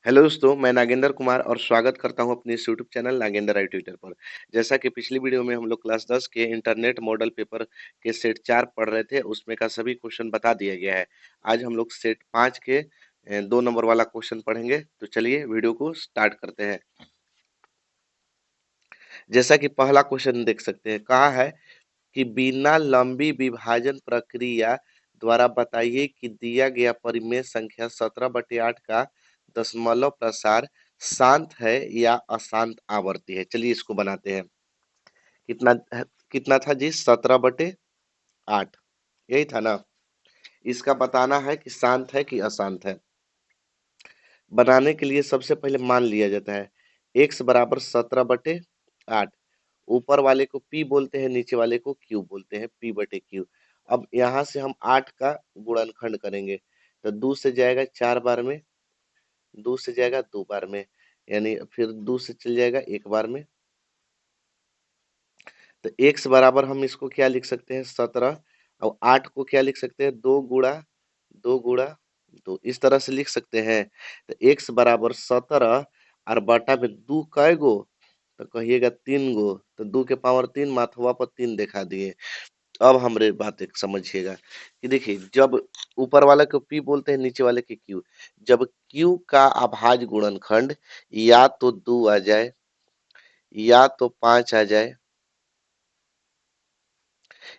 Hello दोस्तों, मैं नागेंद्र कुमार और स्वागत करता हूं अपने इस यूट्यूब चैनल नागेंद्र आई ट्यूटर पर। जैसा कि पिछली वीडियो में हम लोग क्लास 10 के इंटरनेट मॉडल पेपर के सेट 4 पढ़ रहे थे, उसमें का सभी क्वेश्चन बता दिया गया है। आज हम लोग सेट 5 के 2 नंबर वाला क्वेश्चन पढ़ेंगे। तो चलिए वीडियो को स्टार्ट करते हैं। जैसा कि पहला क्वेश्चन देख सकते हैं, कहा है कि बिना लंबी विभाजन प्रक्रिया द्वारा बताइए कि दिया गया परिमेय संख्या 17/8 का दशमलव प्रसार शांत है या अशांत आवर्ती है। चलिए इसको बनाते हैं। कितना कितना था जी? 17/8, यही था ना। इसका बताना है कि शांत है कि अशांत है। बनाने के लिए सबसे पहले मान लिया जाता है x बराबर 17/8। ऊपर वाले को p बोलते हैं, नीचे वाले को q बोलते हैं, p/q। अब यहाँ से हम 8 का गुणनखंड करेंगे तो 2 से जाएगा 4 बार में, 2 से जाएगा 2 बार में, यानी फिर 2 से चल जाएगा 1 बार में। तो x बराबर हम इसको क्या लिख सकते हैं? 17। और 8 को क्या लिख सकते हैं? 2 गुणा 2, इस तरह से लिख सकते हैं। तो x बराबर 17 और बटा में 2 कै गो? तो कहिएगा 3 गो। तो 2 के पावर 3 माथवा पर 3 दिखा दिए। अब हमरे बात एक समझिएगा कि देखिए, जब ऊपर वाला को p बोलते हैं, नीचे वाले के q। जब q का अभाज्य गुणनखंड या तो 2 आ जाए या तो 5 आ जाए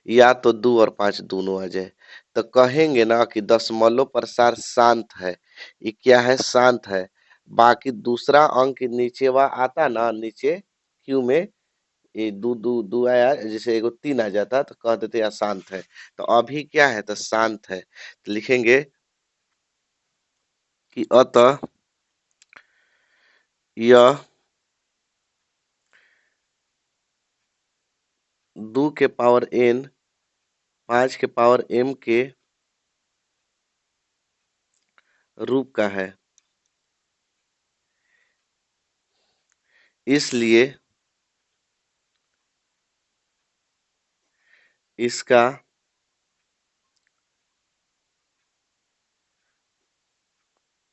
या तो 2 और 5 दोनों आ जाए, तो कहेंगे ना कि दशमलव प्रसार शांत है। ये क्या है? शांत है। बाकी दूसरा अंक नीचे वह आता ना, नीचे क्यू में ये दू दू दू आया, जैसे एगो 3 आ जाता तो कह देते अशांत है। तो अभी क्या है? तो शांत है। तो लिखेंगे कि अतः यह 2 के पावर n 5 के पावर m के रूप का है। इसलिए इसका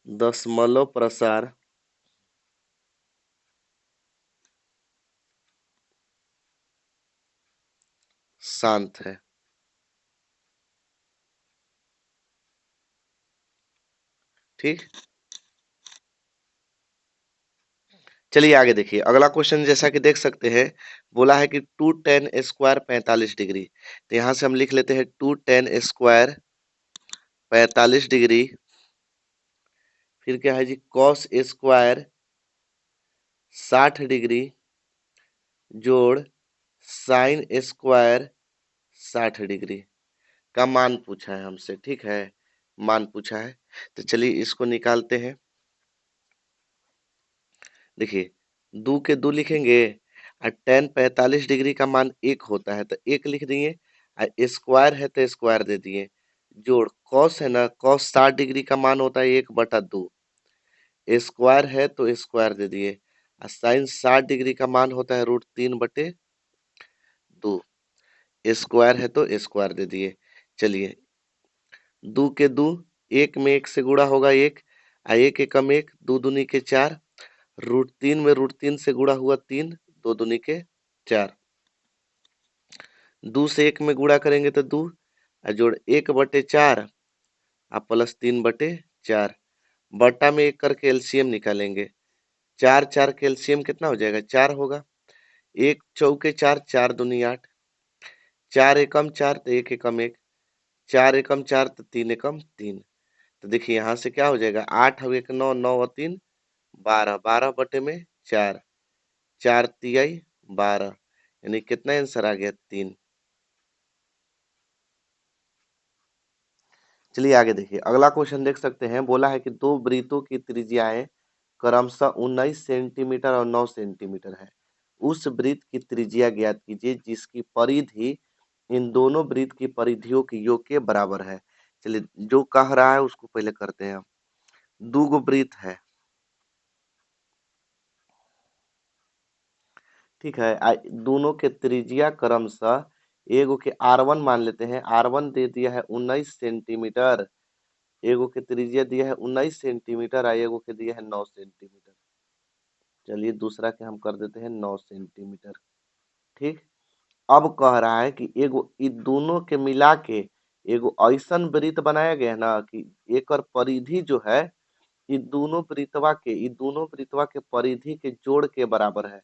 दशमलव प्रसार शांत है। ठीक। चलिए आगे देखिए अगला क्वेश्चन। जैसा कि देख सकते हैं, बोला है कि 2 tan² 45 डिग्री। तो यहां से हम लिख लेते हैं 2 tan² 45 डिग्री। फिर क्या है जी? cos² 60 डिग्री जोड़ sin² 60 डिग्री का मान पूछा है हमसे। ठीक है, मान पूछा है। तो चलिए इसको निकालते हैं। देखिए, 2 के 2 लिखेंगे और tan 45 डिग्री का मान 1 होता है तो 1 लिख दिए, और स्क्वायर है तो स्क्वायर दे दिए, जोड़ cos है ना, cos 60 डिग्री का मान होता है 1/2, स्क्वायर है तो स्क्वायर दे दिए, और साइन 60 डिग्री का मान होता है √3/2, स्क्वायर है तो स्क्वायर दे दिए। चलिए, 2 के 2, 1 में 1 से गुणा होगा 1, और 1 एकम 1, 2 दूनी के 4, √3 में √3 से गुणा हुआ 3, 2 दूनी के 4, 2 से 1 में गुणा करेंगे तो 2, और जोड़ 1/4 और प्लस 3/4, बटा में 1 करके एलसीएम निकालेंगे। 4 4 के एलसीएम कितना हो जाएगा? 4 होगा। 1 चौके 4, 4 दूनी 8, 4 एकम 4 तो 1 एकम 1, 4 एकम 4 तो 3 एकम 3। तो देखिए यहाँ से क्या हो जाएगा? 8 और 1 9, 9 और 3 12, 12 बटे में 4, 4 तिहाई 12, यानी कितना आंसर आ गया? 3। चलिए आगे देखिए अगला क्वेश्चन देख सकते हैं। बोला है कि दो वृत्तों की त्रिज्याएं क्रमशः 19 सेंटीमीटर और 9 सेंटीमीटर है। उस वृत्त की त्रिज्या ज्ञात कीजिए जिसकी परिधि इन दोनों वृत्त की परिधियों के योग के बराबर है। चलिए, जो कह रहा है उसको पहले करते हैं हम। दो गो वृत्त है, ठीक है। दोनों के त्रिज्या क्रमशः, एगो के R1 मान लेते हैं, R1 दे दिया है 19 सेंटीमीटर, एगो के त्रिज्या दिया है 19 सेंटीमीटर और एगो के दिया है 9 सेंटीमीटर। चलिए दूसरा के हम कर देते हैं 9 सेंटीमीटर। ठीक, अब कह रहा है कि एगो इ दोनों के मिला के एगो ऐसन वृत्त बनाया गया है ना कि एकर परिधि जो है इ दोनों वृत्तवा के परिधि के जोड़ के बराबर है।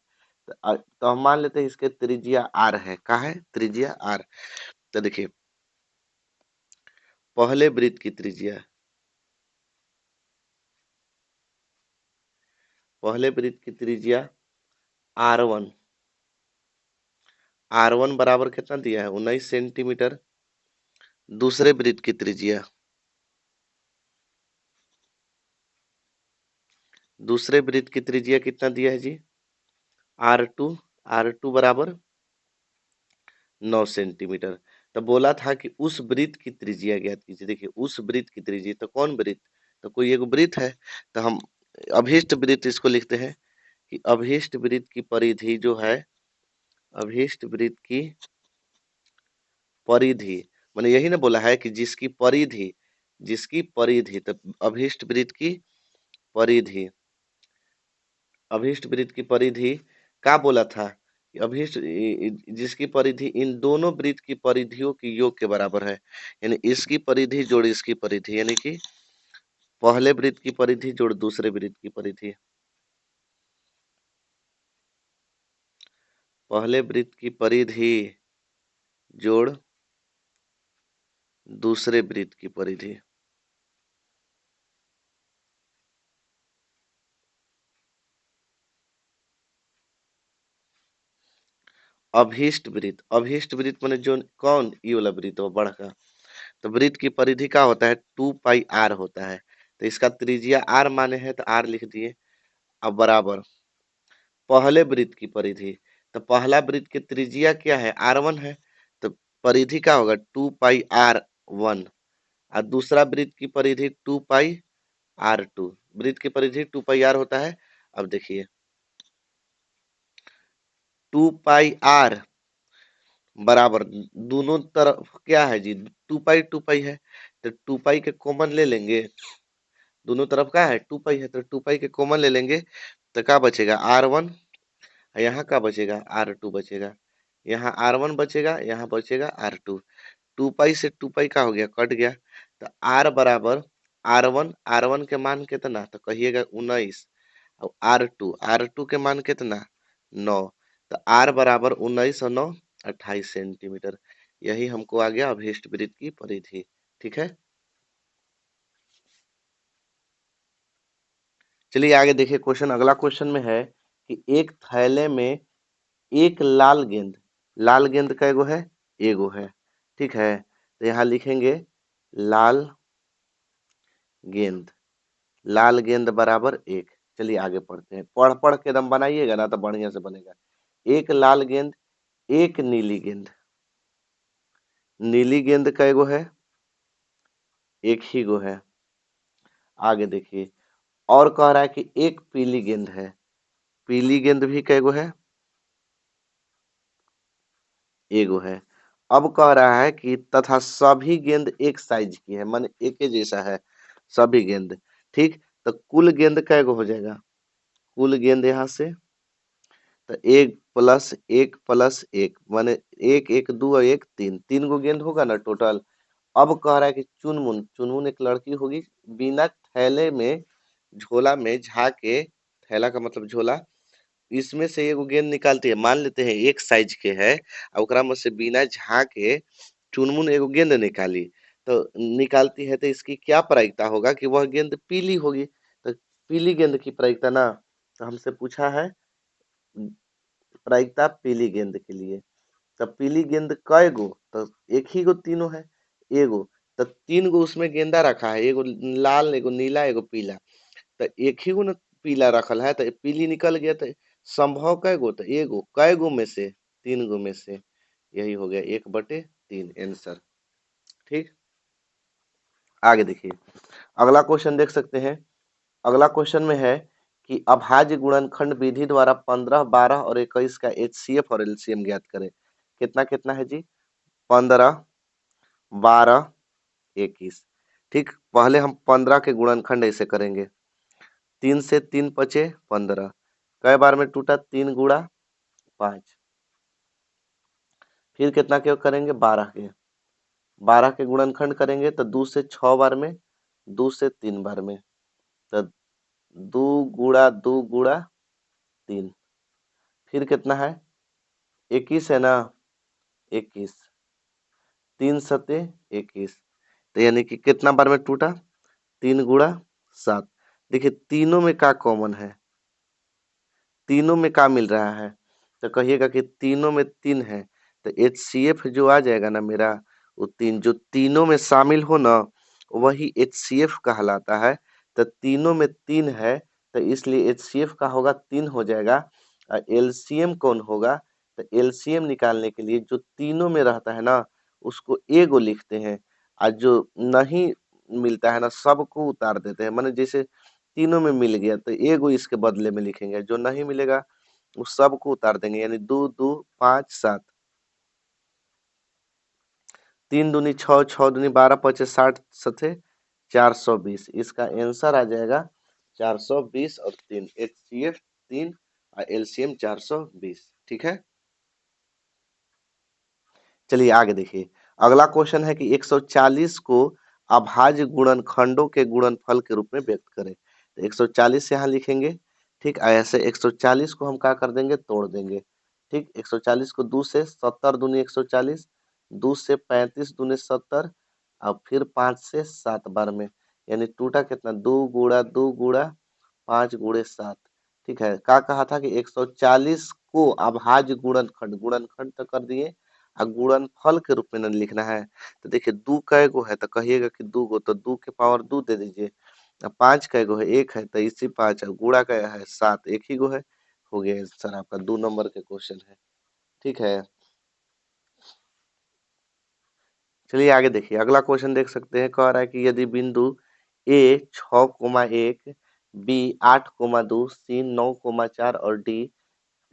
तो हम मान लेते हैं इसके त्रिज्या आर है। का है? त्रिज्या आर। तो देखिए पहले वृत्त की त्रिज्या, पहले वृत्त की त्रिज्या R1, R1 बराबर कितना दिया है? 19 सेंटीमीटर। दूसरे वृत्त की त्रिज्या, दूसरे वृत्त की त्रिज्या कितना दिया है जी? R2, R2 बराबर 9 सेंटीमीटर। तो बोला था कि उस वृत्त की त्रिज्या ज्ञात कीजिए। देखिए उस वृत्त की त्रिज्या, तो कौन वृत्त? तो कोई एक वृत्त है। तो हम अभीष्ट वृत्त इसको लिखते हैं कि अभीष्ट वृत्त की परिधि जो है, अभीष्ट वृत्त की परिधि, मैंने यही ना बोला है कि जिसकी परिधि, जिसकी परिधि, तो अभीष्ट वृत्त की परिधि, अभीष्ट वृत्त की परिधि का बोला था कि अभीष्ट जिसकी परिधि इन दोनों वृत्त की परिधियों की योग के बराबर है। यानी इसकी परिधि जोड़ इसकी परिधि, यानी कि पहले वृत्त की परिधि जोड़ दूसरे वृत्त की परिधि, पहले वृत्त की परिधि जोड़ दूसरे वृत्त की परिधि। अभीष्ट वृत्त, अभीष्ट वृत्त माने जो कौन? ये वाला वृत्त वो बड़ा का। तो वृत्त की परिधि का होता है 2 पाई r होता है। तो इसका त्रिज्या r माने है तो r लिख दिए। अब बराबर पहले वृत्त की परिधि, तो पहला वृत्त की त्रिज्या क्या है? R1 है। तो परिधि का होगा 2 पाई r1। और दूसरा वृत्त की परिधि 2 पाई r2। वृत्त की परिधि 2 पाई r होता है। अब देखिए 2 पाई r बराबर दोनों तरफ क्या है जी? 2 पाई है। तो 2 पाई के कॉमन ले लेंगे, दोनों तरफ का है 2 पाई है, तो 2 पाई के कॉमन ले लेंगे। तो क्या बचेगा? R1। यहाँ का बचेगा? R2 बचेगा। यहाँ R1 बचेगा, यहाँ बचेगा R2। 2 पाई से 2 पाई का हो गया, कट गया। तो R बराबर R1, R1 के मान कितना? तो कहिएगा 19। और R2 के मान कितना? 9। तो R बराबर 19 और 9 28 सेंटीमीटर। यही हमको आ गया अभीष्ट वृत्त की परिधि। ठीक है, चलिए आगे देखिए क्वेश्चन। अगला क्वेश्चन में है कि एक थैले में एक लाल गेंद, लाल गेंद का एगो है? एगो है। ठीक है, तो यहाँ लिखेंगे लाल गेंद, लाल गेंद बराबर एक। चलिए आगे पढ़ते हैं, पढ़ पढ़ के एकदम बनाइएगा ना तो बढ़िया से बनेगा। एक लाल गेंद, एक नीली गेंद, नीली गेंद का एगो है? एक ही गो है। आगे देखिए, और कह रहा है कि एक पीली गेंद है, पीली गेंद भी कैगो है? एगो है। अब कह रहा है कि तथा सभी गेंद एक साइज की है, माने एक ही जैसा है सभी गेंद। ठीक, तो कुल गेंद कैगो हो जाएगा? कुल गेंद यहाँ से तो एक प्लस एक माने एक, एक दो और एक तीन, तीन गो गेंद होगा ना टोटल। अब कह रहा है कि चुनमुन, चुनमुन एक लड़की होगी, बिना थैले में झोला में झाके, थैला का मतलब झोला, इसमें से एगो गेंद निकालती है। मान लेते हैं एक साइज के है और ओकरा में से बिना झाके चुनमुन एगो गेंद निकाली। तो निकालती है तो इसकी क्या प्रायिकता होगा कि वह गेंद पीली होगी। तो पीली गेंद की प्रायिकता ना, तो हमसे पूछा है प्रायिकता पीली गेंद के लिए। तब पीली गेंद कय गो? तो एक ही गो तीनों है, एगो। तो तीन गो उसमें गेंदा रखा है, एगो लाल, एगो नीला, एगो पीला। तो एक ही गो न पीला रखल है, तो पीली निकल गया। तो संभव कै गो? तो एगो। कै गो में से? तीन गो में से। यही हो गया 1/3 आंसर। ठीक, आगे देखिए अगला क्वेश्चन देख सकते हैं। अगला क्वेश्चन में है कि अभाज्य गुणनखंड विधि द्वारा 15, 12 और 21 का HCF और LCM ज्ञात करें। कितना कितना है जी? 15, 12, 21। ठीक, पहले हम 15 के गुणनखंड ऐसे करेंगे। 3 से 3 पचे 15, कई बार में टूटा? 3 गुणा 5। फिर कितना के करेंगे? 12 के। 12 के गुणनखंड करेंगे तो 2 से 6 बार में, 2 से 3 बार में, तो 2 गुणा 2 गुणा 3। फिर कितना है? 21 है ना? 21, 3 सते 21, तो यानी कि कितना बार में टूटा? 3 गुणा 7। देखिए तीनों में क्या कॉमन है? तीनों में क्या मिल रहा है? तो कहिएगा कि तीनों में 3 है, तो HCF जो आ जाएगा ना मेरा, वो 3 जो तीनों में शामिल हो ना, वही HCF कहलाता है। तो तीनों में 3 है, तो इसलिए HCF का होगा 3 हो जाएगा। और LCM कौन होगा? तो LCM निकालने के लिए जो तीनों में रहता है ना, उसको एगो लिखते हैं, और जो नहीं मिलता है ना, सबको उतार देते हैं। माने जैसे तीनों में मिल गया तो एगो इसके बदले में लिखेंगे, जो नहीं मिलेगा उस सबको उतार देंगे। यानी 2 2 5 7, 3 दूनी 6, 6 दूनी 12, 5 60 सते 420। इसका आंसर आ जाएगा 420 और 3, HCF 3 और LCM 420। ठीक है, चलिए आगे देखिए। अगला क्वेश्चन है कि 140 को अभाज्य गुणनखंडों के गुणनफल के रूप में व्यक्त करें। तो 140 यहाँ लिखेंगे। ठीक, ऐसे 140 को हम क्या कर देंगे? तोड़ देंगे। ठीक, 140 को 2 से 70 दूनी 140, 2 से 35 दूनी 70, और फिर 5 से 7 बार में, यानी टूटा कितना? 2 गुणा 2 गुणा 5 गुणे 7। ठीक है, क्या कहा था कि 140 को अभाज्य गुणनखंड, गुणनखंड तो कर दिए, गुणनफल के रूप में न लिखना है। तो देखिए 2 कै गो है, तो कहिएगा कि 2 गो, तो 2 के पावर 2 दे दीजिए। अब 5 कै गो है? 1 है, तो इसी 5 गुणा का है 7, एक ही गो है। हो गया आंसर आपका, 2 नंबर के क्वेश्चन है। ठीक है, चलिए आगे देखिए। अगला क्वेश्चन देख सकते हैं, कह रहा है कि यदि बिंदु ए 6,1, बी 8,2, सी 9,4 और डी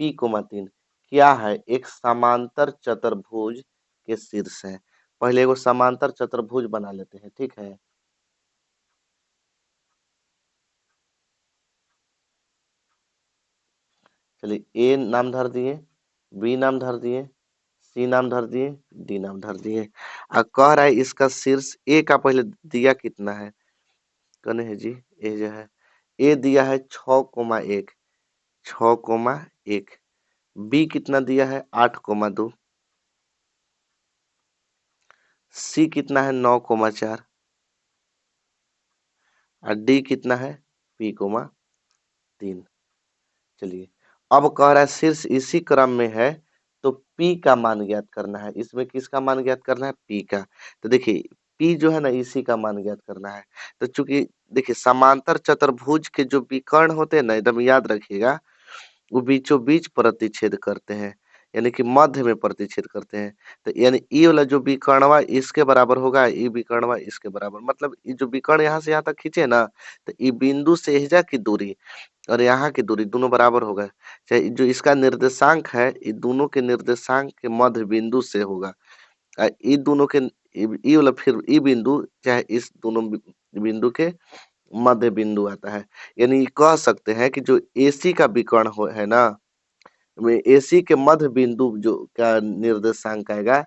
P,3 क्या है? एक समांतर चतुर्भुज के शीर्ष है। पहले एगो समांतर चतुर्भुज बना लेते हैं। ठीक है, चलिए ए नाम धर दिए, बी नाम धर दिए, सी नाम धर दिए, डी नाम धर दिए। और कह रहा है इसका शीर्ष ए का पहले दिया कितना है? कने है जी, ए जो है, ए दिया है 6,1, 6,1। बी कितना दिया है? 8,2। सी कितना है? 9,4। और डी कितना है? P,3। चलिए, अब कह रहा है शीर्ष इसी क्रम में है, तो P का मान ज्ञात करना है। इसमें किसका मान ज्ञात करना है? P का। तो देखिए P जो है ना, इसी का मान ज्ञात करना है। तो चूंकि देखिए समांतर चतुर्भुज के जो विकर्ण होते हैं ना, एकदम याद रखिएगा, वो बीचों बीच प्रतिच्छेद करते हैं, यानी कि मध्य में प्रतिच्छेद करते हैं। तो यानी ई वाला जो विकर्णवा इसके बराबर होगा, ई विकर्णवा इसके बराबर, मतलब ये जो विकर्ण यहाँ से यहाँ तक खींचे ना, तो ई बिंदु से एजा की दूरी और यहाँ की दूरी दोनों बराबर होगा। चाहे जो इसका निर्देशांक है, ये दोनों के निर्देशांक के मध्य बिंदु से होगा। ये दोनों के ये वाला फिर ये बिंदु चाहे इस दोनों बिंदु के मध्य बिंदु आता है। यानी कह सकते हैं कि जो AC का विकर्ण हो है ना, में AC के मध्य बिंदु जो का निर्देशांक आएगा,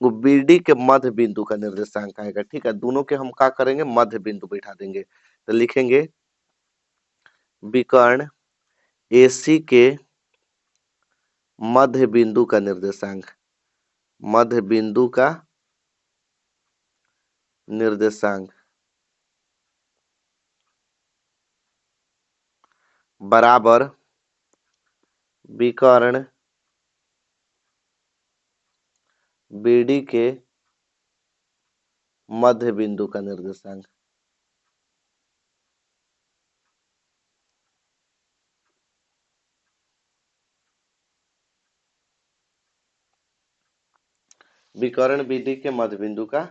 वो BD के मध्य बिंदु का निर्देशांक आएगा। ठीक है, दोनों के हम क्या करेंगे? मध्य बिंदु बैठा देंगे। तो लिखेंगे विकर्ण AC के मध्य बिंदु का निर्देशांक, मध्य बिंदु का निर्देशांक बराबर विकर्ण BD के मध्य बिंदु का निर्देशांक। विकर्ण BD के मध्य बिंदु का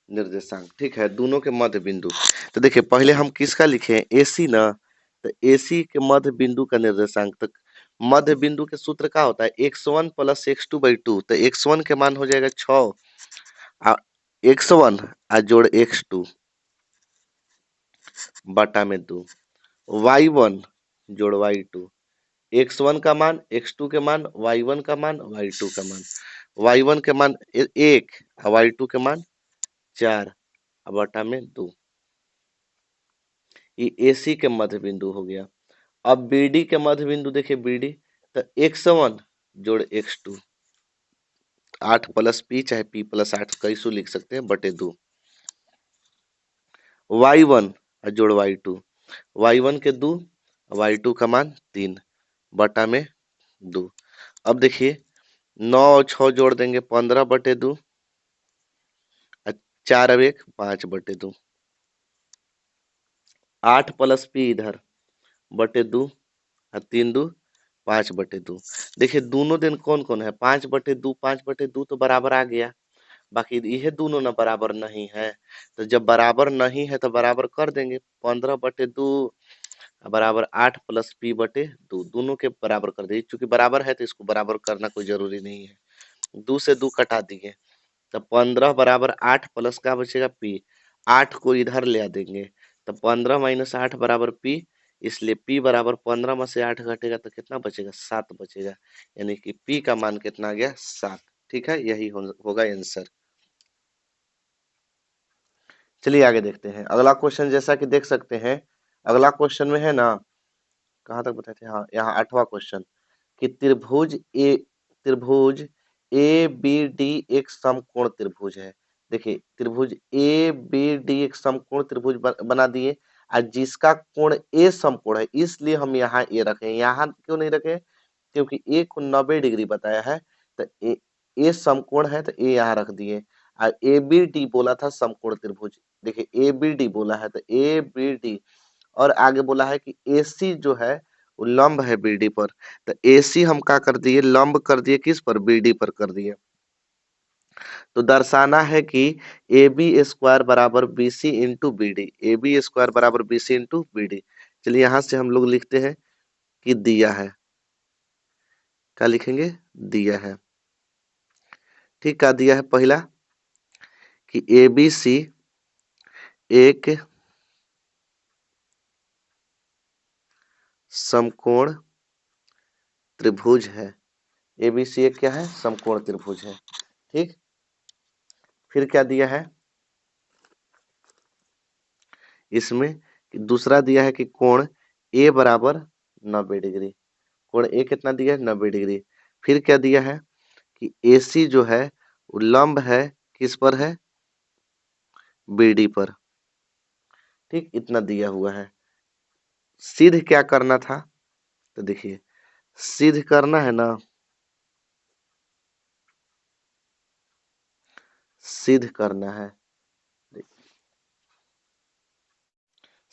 निर्देशांक। ठीक है, दोनों के मध्य बिंदु। तो देखिए पहले हम किसका लिखे? AC ना, तो AC के मध्य बिंदु का निर्देशांक। तो मध्य बिंदु के सूत्र क्या होता है? x1 plus x2/2। तो x1 के मान हो जाएगा 6, x1 और जोड़ x2, बटा में 2, y1 जोड़ y2, x1 का मान, x2 के मान, y1 का मान, y2 का मान, y1 के मान 1 और y2 के मान 4 बटा में 2। ये AC के मध्य बिंदु हो गया। अब BD के मध्य बिंदु देखिए, BD तो x1 जोड़ x2, 8 प्लस p चाहे p प्लस 8 कैसो लिख सकते हैं, बटे 2, y1 जोड़ y2, y1 के 2, y2 का मान 3 बटा में 2। अब देखिए 9 और 6 जोड़ देंगे 15 बटे 2, 4 और 1 5 बटे 2, 8 प्लस p इधर बटे 2 और 3 2 5 बटे 2। देखिए दोनों दिन कौन कौन है, 5 बटे 2 5 बटे 2 तो बराबर आ गया, बाकी ये दोनों ना बराबर नहीं है। तो जब बराबर नहीं है तो बराबर कर देंगे, 15 बटे 2 बराबर 8 प्लस p बटे 2, दोनों के बराबर कर दिए, चूंकि बराबर है तो इसको बराबर करना कोई जरूरी नहीं है। 2 से 2 कटा दिए, तो 15 बराबर 8 प्लस का बचेगा p, 8 को इधर ले आ देंगे तो 15 माइनस 8 बराबर p, इसलिए p बराबर 15 में से 8 घटेगा तो कितना बचेगा, 7 बचेगा, यानी कि p का मान कितना आ गया, 7। ठीक है, यही होगा आंसर। चलिए आगे देखते हैं अगला क्वेश्चन। जैसा कि देख सकते हैं अगला क्वेश्चन में है ना, कहाँ तक बताए थे, हाँ यहाँ 8वां क्वेश्चन, कि त्रिभुज ए बी डी एक समकोण त्रिभुज है। देखिए त्रिभुज ए बी डी एक समकोण त्रिभुज बना दिए, और जिसका कोण ए समकोण है, इसलिए हम यहाँ ए रखे। यहाँ क्यों नहीं रखे, क्योंकि ए को 90 डिग्री बताया है, तो ए समकोण है तो ए यहाँ रख दिए। और ए बी डी बोला था समकोण त्रिभुज, देखिए ए बी डी बोला है तो ए बी डी, और आगे बोला है कि AC जो है वो लंब है BD पर, तो AC हम क्या कर दिए, लंब कर दिए किस पर, BD पर कर दिए। तो दर्शाना है कि AB² बराबर BC इंटू BD, AB² बराबर BC इंटू BD। चलिए यहां से हम लोग लिखते हैं कि दिया है, क्या लिखेंगे, दिया है। ठीक, क्या दिया है, पहला कि ABC एक समकोण त्रिभुज है, ABC एक क्या है, समकोण त्रिभुज है। ठीक, फिर क्या दिया है इसमें, कि दूसरा दिया है कि कोण ए बराबर 90 डिग्री, कोण ए कितना दिया है, 90 डिग्री। फिर क्या दिया है कि AC जो है वो लंब है किस पर है, BD पर। ठीक, इतना दिया हुआ है। सिद्ध क्या करना था, तो देखिए सिद्ध करना है ना, सिद्ध करना है,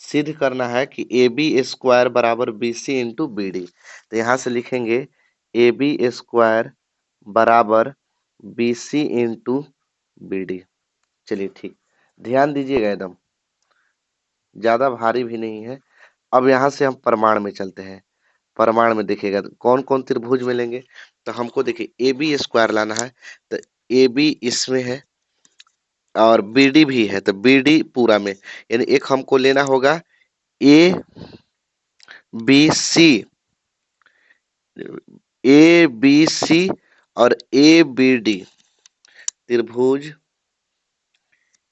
सिद्ध करना है कि AB² बराबर BC इंटू BD। तो यहाँ से लिखेंगे AB² बराबर BC इंटू BD। चलिए ठीक, ध्यान दीजिएगा, एकदम ज्यादा भारी भी नहीं है। अब यहाँ से हम प्रमाण में चलते हैं। प्रमाण में देखिएगा कौन कौन त्रिभुज मिलेंगे, तो हमको देखिए AB² लाना है, तो AB इसमें है और BD भी है, तो BD पूरा में, यानी एक हमको लेना होगा ABC, ABC और ABD, त्रिभुज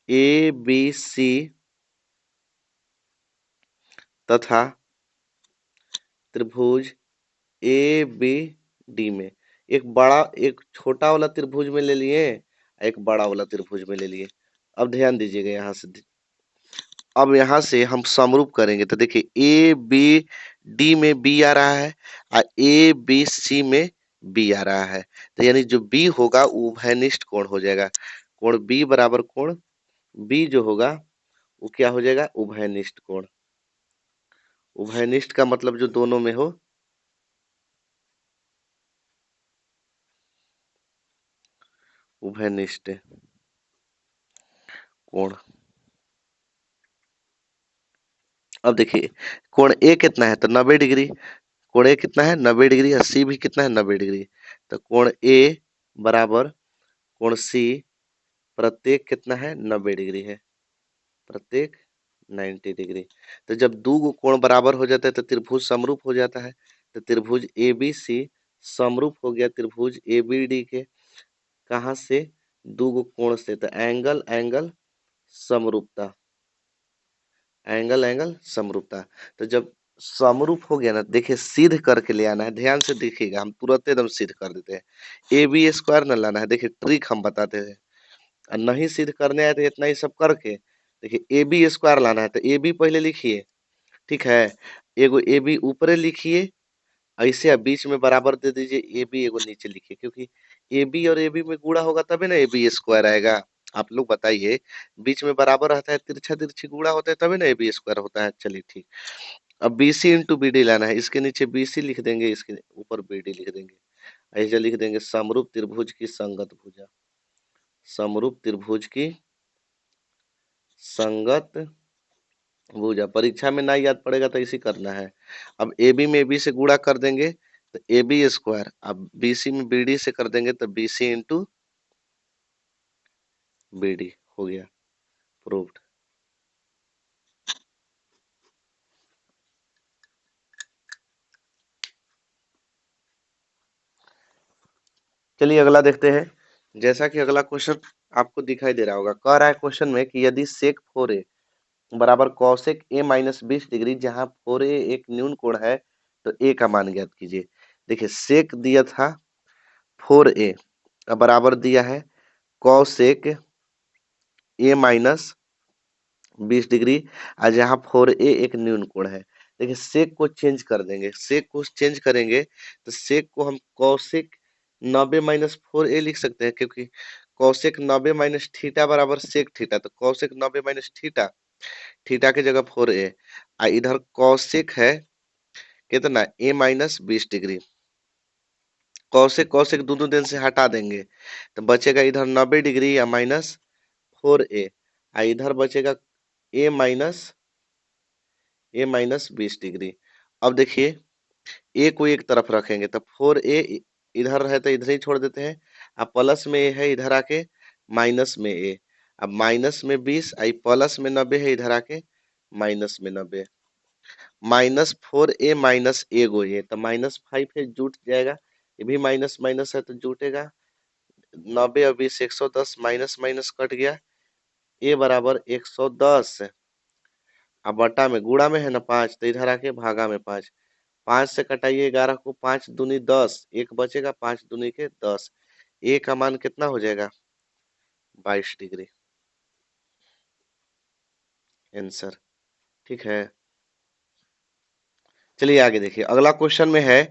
ABC तथा त्रिभुज ABD में एक बड़ा एक छोटा वाला त्रिभुज में ले लिए, एक बड़ा वाला त्रिभुज में ले लिए। अब ध्यान दीजिएगा यहाँ से, अब यहाँ से हम समरूप करेंगे, तो देखिए ABD में B आ रहा है और ABC में B आ रहा है, तो यानी जो B होगा वो उभयनिष्ठ कोण हो जाएगा। कोण B बराबर कोण B जो होगा वो क्या हो जाएगा, उभयनिष्ठ कोण। उभयनिष्ठ का मतलब जो दोनों में हो, उभयनिष्ठ कोण। अब देखिए कोण ए कितना है, तो 90 डिग्री, कोण ए कितना है, 90 डिग्री, और सी भी कितना है, 90 डिग्री। तो कोण ए बराबर कोण सी प्रत्येक कितना है, 90 डिग्री है, प्रत्येक 90 डिग्री। तो जब दो गो कोण बराबर हो जाता है तो त्रिभुज समरूप हो जाता है। तो त्रिभुज ए बी सी समरूप हो गया त्रिभुज ए बी डी के। कहाँ से? दो गो कोण से। तो एंगल एंगल समरूपता, एंगल एंगल समरूपता। तो जब समरूप हो गया ना, देखिए सिद्ध करके ले आना है, ध्यान से देखिएगा, हम तुरंत एकदम सिद्ध कर देते हैं। ए बी स्क्वायर न लाना है, देखिए ट्रिक हम बताते हैं। और नहीं सिद्ध करने आए तो इतना ही सब करके देखिए ए बी स्क्वायर लाना है। तो ए बी पहले लिखिए, ठीक है। एगो ए बी ऊपरे लिखिए, ऐसे आप बीच में बराबर दे दीजिए, ए बी एगो नीचे लिखिए, क्योंकि ए बी और ए बी में गुणा होगा तभी ना ए बी स्क्वायर आएगा। आप लोग बताइए, बीच में बराबर रहता है, तिरछा तिरछी गुणा होता है तभी ना ए बी स्क्वायर होता है। चलिए ठीक। अब B C into B D लाना है, इसके नीचे बी सी लिख देंगे, इसके ऊपर बी डी लिख देंगे। ऐसे लिख देंगे समरूप त्रिभुज की संगत भुजा, समरूप त्रिभुज की संगत भुजा। परीक्षा में ना याद पड़ेगा तो इसी करना है। अब ए बी में ए बी से गुणा कर देंगे तो ए बी स्क्वायर, अब बी सी में बी डी से कर देंगे तो B C into B D हो गया, प्रूव्ड। चलिए अगला देखते हैं। जैसा कि अगला क्वेश्चन आपको दिखाई दे रहा होगा, कह रहा है क्वेश्चन में कि यदि सेक 4a बराबर कौशिक ए माइनस 20 डिग्री, जहां 4a एक न्यून कोण है, तो ए का मान ज्ञात कीजिए। देखिए सेक दिया था 4a, अब बराबर दिया है कौशिक ए माइनस 20 डिग्री, और जहाँ 4a एक न्यून कोण है। देखिए सेक को चेंज कर देंगे, सेक को चेंज करेंगे तो सेक को हम कौशिक 90 - 4a लिख सकते हैं, क्योंकि कौशिक 90 - थीटा बराबर सेक थीटा। तो कौशिक 90 - थीटा, थीटा की जगह 4a, और इधर कौशिक है कितना a - 20 डिग्री। कौशिक कौशिक दोनों दिन से हटा देंगे तो बचेगा इधर 90 डिग्री या -4a, और इधर बचेगा a -20 डिग्री। अब देखिए ए को एक तरफ रखेंगे तो 4a इधर है तो इधर ही छोड़ देते हैं। अब प्लस में ए है, इधर आके माइनस में ए। अब -में 20, आई प्लस में 90 है, इधर आके -में 90। -4a माइनस एगो ए तो -5 है, जुट जाएगा। ये भी माइनस माइनस है तो जुटेगा। 90 और 20 110, माइनस माइनस कट गया, ए बराबर 110। अब बटा में गुणा में है ना 5, तो इधर आके भागा में 5। 5 से कटाइए 11 को, 5 दूनी 10, एक बचेगा, 5 दूनी के 10। ए का मान कितना हो जाएगा? 22 डिग्री आंसर, ठीक है। चलिए आगे देखिए, अगला क्वेश्चन में है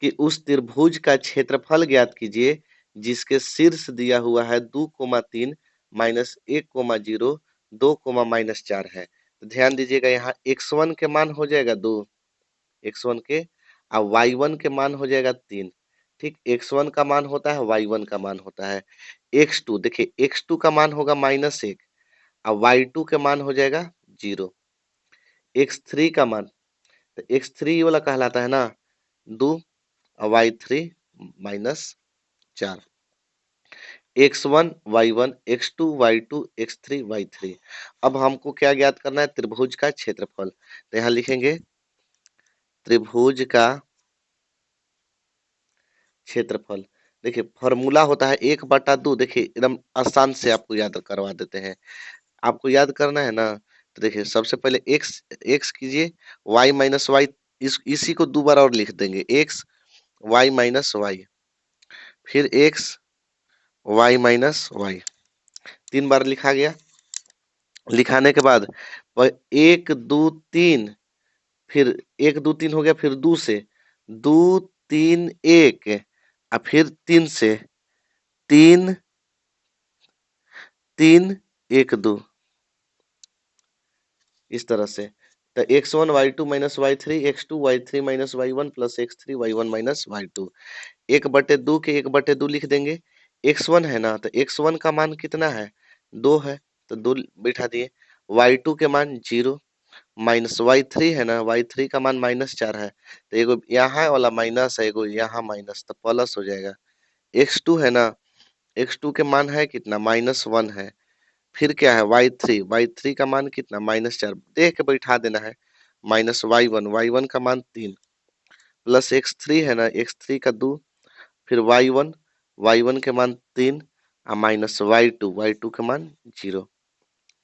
कि उस त्रिभुज का क्षेत्रफल ज्ञात कीजिए जिसके शीर्ष दिया हुआ है 2,3 -1,0 2,-4 है। तो ध्यान दीजिएगा, यहाँ x1 के मान हो जाएगा 2, x1 के, और y1 के मान हो जाएगा 3। ठीक, x1 का मान होता है, y1 का मान होता है। x2 देखिए, x2 का मान होगा -1, और y2 के मान हो जाएगा 0। x3 का मान, तो x3 वाला कहलाता है ना 2, और y3 -4। x1 y1 x2 y2 x3 y3। अब हमको क्या ज्ञात करना है? त्रिभुज का क्षेत्रफल। तो यहाँ लिखेंगे त्रिभुज का क्षेत्रफल। देखिए फॉर्मूला होता है 1/2। देखिए एकदम आसान से आपको याद करवा देते हैं। आपको याद करना है ना, तो देखिए सबसे पहले x x कीजिए, y - y, इसी को 2 बार और लिख देंगे, x y - y, फिर x y - y, 3 बार लिखा गया। लिखाने के बाद 1 2 3, फिर 1 2 3 हो गया, फिर 2 से 2 3 1, और फिर 3 से 3 3 1 2, इस तरह से। तो x1 y2 - y3 x2 y3 - y1 plus x3 y1 - y2। 1/2 के 1/2 लिख देंगे। x1 है ना, तो x1 का मान कितना है? 2 है, तो 2 बिठा दिए। y2 के मान 0, माइनस y3 है ना, y3 का मान -4 है, तो एगो यहाँ वाला माइनस है, एगो यहाँ माइनस, तो प्लस हो जाएगा। x2 है ना, x2 के मान है कितना? -1 है, फिर क्या है y3 का मान कितना -4 देख के बैठा देना है। -y1 का मान 3 प्लस x3 है ना x3 का 2 फिर y1 के मान 3 और माइनस y2 के मान 0।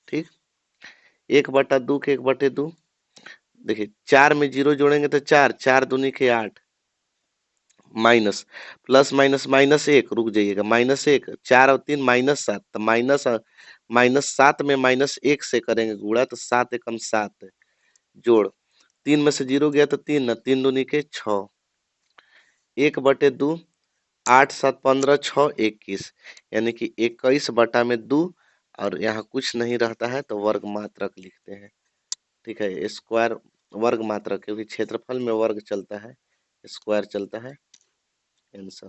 ठीक, 1/2 के 1/2 देखिए 4 में 0 जोड़ेंगे तो 4 4 दूनी के 8 माइनस प्लस माइनस -1 रुक जाइएगा -1 4 और 3 -7 तो -7 में -1 से करेंगे गुणा तो 7 एकम 7 जोड़ 3 में से 0 गया तो 3 ना 3 दूनी के 6 1/2 8 7 15 6 21 यानी कि 21/2 और यहाँ कुछ नहीं रहता है तो वर्ग मात्रक लिखते हैं। ठीक है, स्क्वायर वर्ग मात्रक क्योंकि क्षेत्रफल में वर्ग चलता है स्क्वायर चलता है। आंसर